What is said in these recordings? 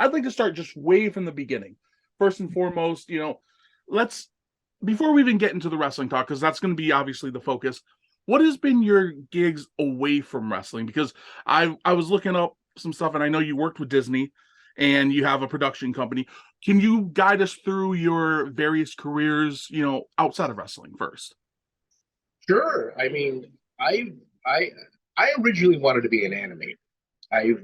I'd like to start just way from the beginning. First and foremost, let's before we even get into the wrestling talk, because that's going to be obviously the focus. What has been your gigs away from wrestling? Because I was looking up some stuff, and I know you worked with Disney, and you have a production company. Can you guide us through your various careers, outside of wrestling first? Sure. I mean, I I originally wanted to be an animator. I've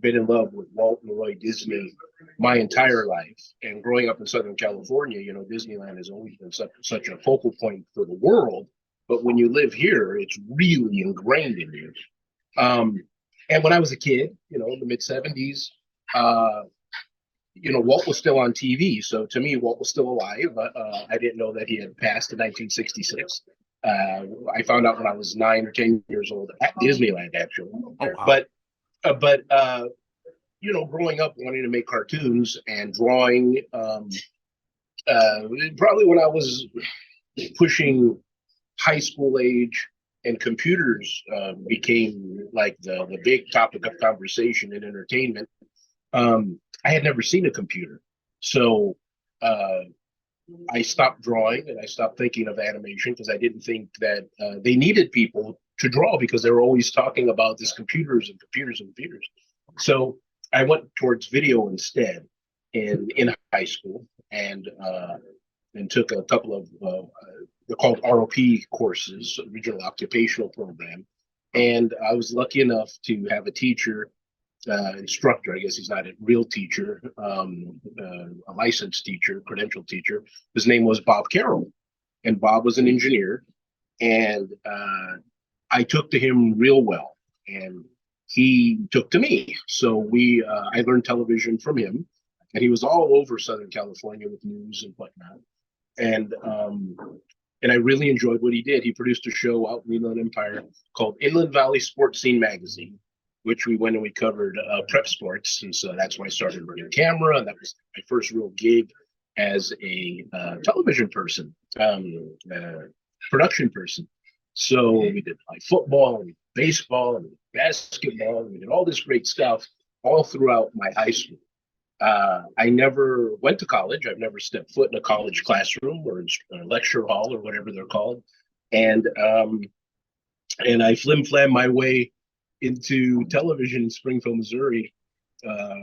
been in love with Walt and Roy Disney my entire life, and growing up in Southern California, Disneyland has always been such a focal point for the world. But when you live here, it's really ingrained in you. Um, and when I was a kid, in the mid 70s, uh, Walt was still on TV. So to me, Walt was still alive. I didn't know that he had passed in 1966. I found out when I was 9 or 10 years old at Disneyland, actually. Oh wow. But but growing up wanting to make cartoons and drawing, probably when I was pushing high school age, and computers became like the big topic of conversation in entertainment. I had never seen a computer, so uh, I stopped drawing and I stopped thinking of animation because I didn't think that they needed people to draw because they were always talking about this computers and computers and computers. So I went towards video instead in high school, and took a couple of they're called ROP courses, Regional Occupational Program, and I was lucky enough to have a teacher, instructor. I guess he's not a real teacher, a licensed teacher, credentialed teacher. His name was Bob Carroll, and Bob was an engineer, and I took to him real well, and he took to me. So I learned television from him, and he was all over Southern California with news and whatnot, and um, and I really enjoyed what he did. He produced a show out in the Inland Empire called Inland Valley Sports Scene Magazine, which we went and we covered prep sports, and so that's when I started running camera, and that was my first real gig as a television person, production person. So we did like football and baseball and basketball, and we did all this great stuff all throughout my high school. I never went to college. I've never stepped foot in a college classroom or a lecture hall or whatever they're called. And I flim flam my way into television in Springfield, Missouri, uh,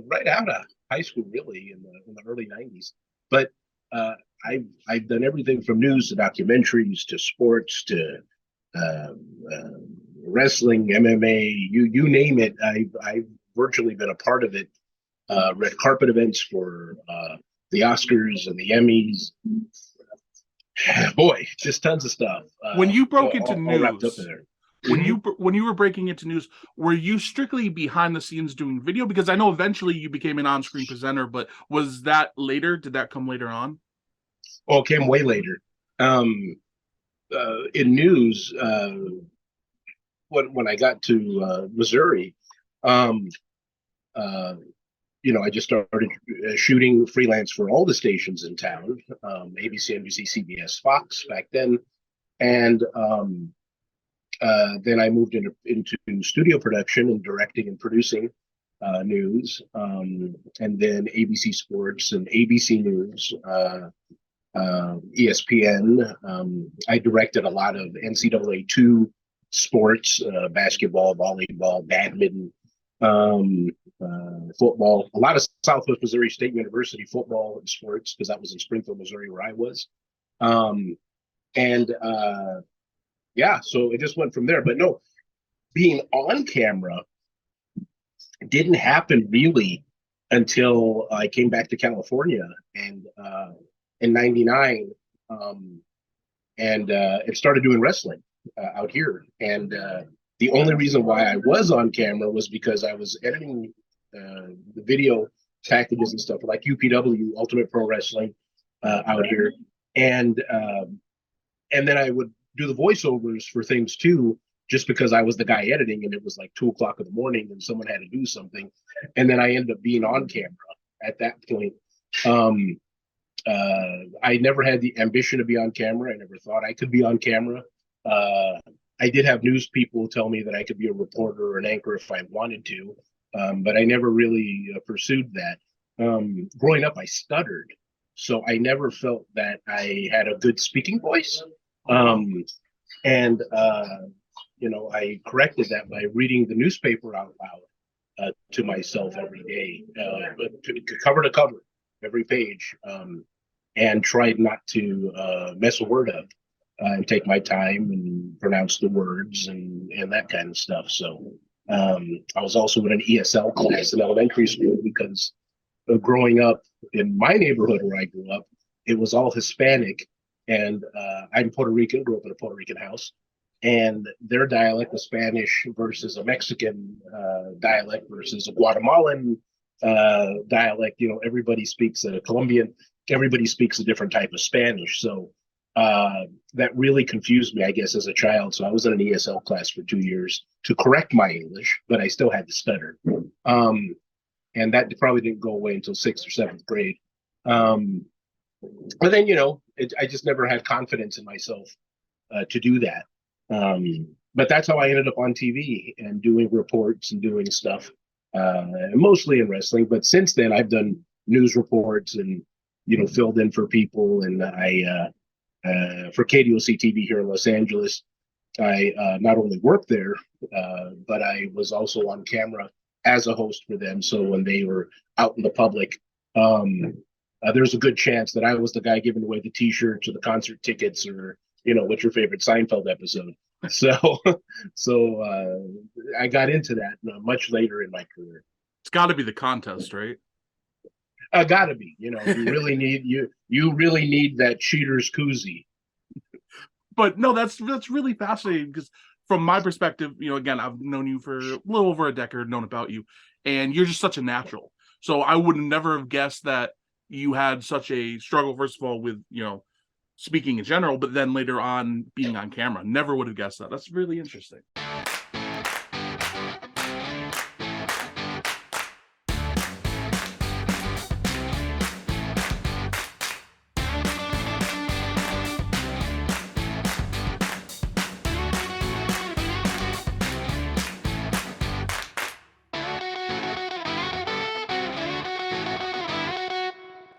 right out of high school, really in the early '90s. But uh, I've done everything from news to documentaries to sports to uh, uh, wrestling, MMA, you name it. I've virtually been a part of it. Red carpet events for the Oscars and the Emmys. Boy, just tons of stuff. When you broke into All wrapped up in news, there. when Mhm. you were breaking into news, were you strictly behind the scenes doing video? Because I know eventually you became an on-screen presenter, but was that later? Did that come later on? Oh, it came way later. Um, in news, when I got to Missouri, um, uh, I just started shooting freelance for all the stations in town, ABC, NBC, CBS, Fox back then, and then I moved into studio production and directing and producing news, and then ABC Sports and ABC News, ESPN. I directed a lot of NCAA 2 sports, basketball, volleyball, badminton, um, football, a lot of Southwest Missouri State University football and sports because that was in Springfield, Missouri, where I was. Um, and Yeah, so it just went from there. But no, being on camera didn't happen really until I came back to California and in '99, um, and started doing wrestling out here. And the only reason why I was on camera was because I was editing the video packages and stuff like UPW, Ultimate Pro Wrestling, out here, and and then I would do the voiceovers for things too, just because I was the guy editing, and it was like 2 o'clock in the morning, and someone had to do something, and then I ended up being on camera at that point. Um, I never had the ambition to be on camera. I never thought I could be on camera. Uh, I did have news people tell me that I could be a reporter or an anchor if I wanted to, but I never really pursued that. Growing up, I stuttered, so I never felt that I had a good speaking voice. And I corrected that by reading the newspaper out loud to myself every day, cover to cover, every page, and tried not to mess a word up, and take my time and pronounce the words and that kind of stuff. So I was also in an ESL class in elementary school because growing up in my neighborhood where I grew up, it was all Hispanic, and I'm Puerto Rican, grew up in a Puerto Rican house, and their dialect was Spanish versus a Mexican dialect versus a Guatemalan dialect. Everybody speaks a Colombian, everybody speaks a different type of Spanish. So that really confused me, I guess, as a child. So I was in an ESL class for 2 years to correct my English, but I still had to stutter. And that probably didn't go away until 6th or 7th grade. But then, I just never had confidence in myself to do that. But that's how I ended up on TV and doing reports and doing stuff, mostly in wrestling. But since then, I've done news reports and, filled in for people. And I, for KDOC TV here in Los Angeles, I not only worked there, but I was also on camera as a host for them. So when they were out in the public, there's a good chance that I was the guy giving away the T-shirts or the concert tickets or, what's your favorite Seinfeld episode. So I got into that much later in my career. It's got to be the contest, right? Got to be. You really need you really need that cheater's koozie. But no, that's really fascinating because from my perspective, again, I've known you for a little over a decade, known about you, and you're just such a natural. So I would never have guessed that you had such a struggle, first of all, with, speaking in general, but then later on being on camera. Never would have guessed that. That's really interesting.